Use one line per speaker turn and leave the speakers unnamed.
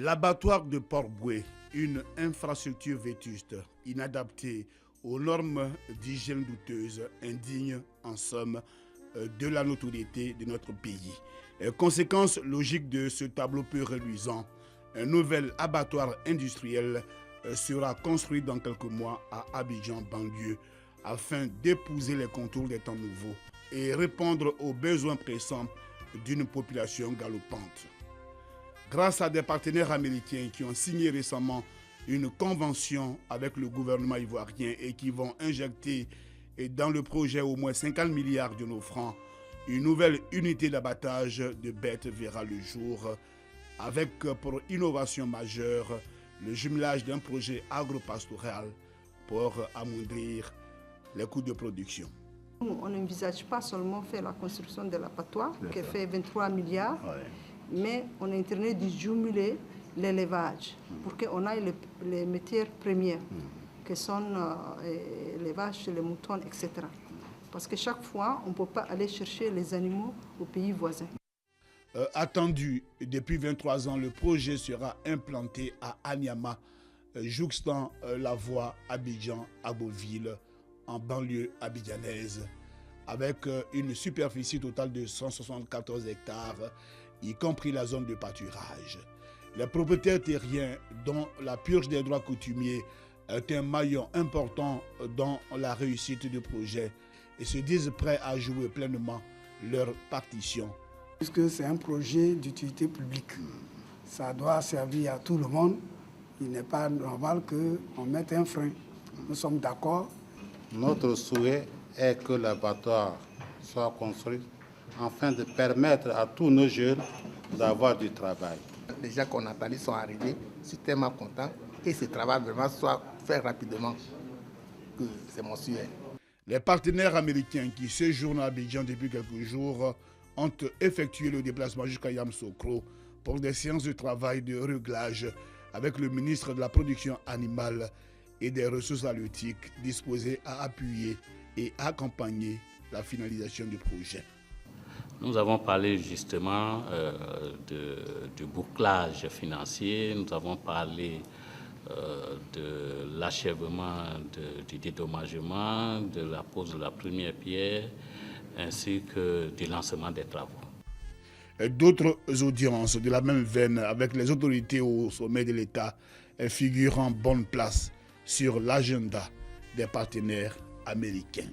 L'abattoir de Port-Boué, une infrastructure vétuste, inadaptée aux normes d'hygiène douteuses, indigne en somme de la notoriété de notre pays. Conséquence logique de ce tableau peu reluisant, un nouvel abattoir industriel sera construit dans quelques mois à Abidjan, banlieue, afin d'épouser les contours des temps nouveaux et répondre aux besoins pressants d'une population galopante. Grâce à des partenaires américains qui ont signé récemment une convention avec le gouvernement ivoirien et qui vont injecter dans le projet au moins 50 milliards de nos francs, une nouvelle unité d'abattage de bêtes verra le jour avec pour innovation majeure le jumelage d'un projet agropastoral pour amoindrir les coûts de production.
On n'envisage pas seulement faire la construction de l'abattoir qui fait 23 milliards, mais on est en train de jumeler l'élevage pour qu'on ait les matières premières, qui sont les vaches, les moutons, etc. Parce que chaque fois, on ne peut pas aller chercher les animaux aux pays voisins.
Attendu depuis 23 ans, le projet sera implanté à Anyama, jouxtant la voie Abidjan-Aboville, en banlieue abidjanaise, avec une superficie totale de 174 hectares, y compris la zone de pâturage. Les propriétaires terriens, dont la purge des droits coutumiers est un maillon important dans la réussite du projet, et se disent prêts à jouer pleinement leur partition.
Puisque c'est un projet d'utilité publique, ça doit servir à tout le monde. Il n'est pas normal qu'on mette un frein. Nous sommes d'accord.
Notre souhait est que l'abattoir soit construit afin de permettre à tous nos jeunes d'avoir du travail.
Les gens qu'on a attendus sont arrivés, je suis tellement content et ce travail vraiment soit fait rapidement. C'est mon souhait.
Les partenaires américains qui séjournent à Abidjan depuis quelques jours ont effectué le déplacement jusqu'à Yamoussoukro pour des séances de travail de réglage avec le ministre de la Production animale et des ressources halieutiques disposé à appuyer et accompagner la finalisation du projet.
Nous avons parlé justement du bouclage financier, nous avons parlé de l'achèvement du dédommagement, de la pose de la première pierre, ainsi que du lancement des travaux.
D'autres audiences de la même veine avec les autorités au sommet de l'État figurent en bonne place sur l'agenda des partenaires américains.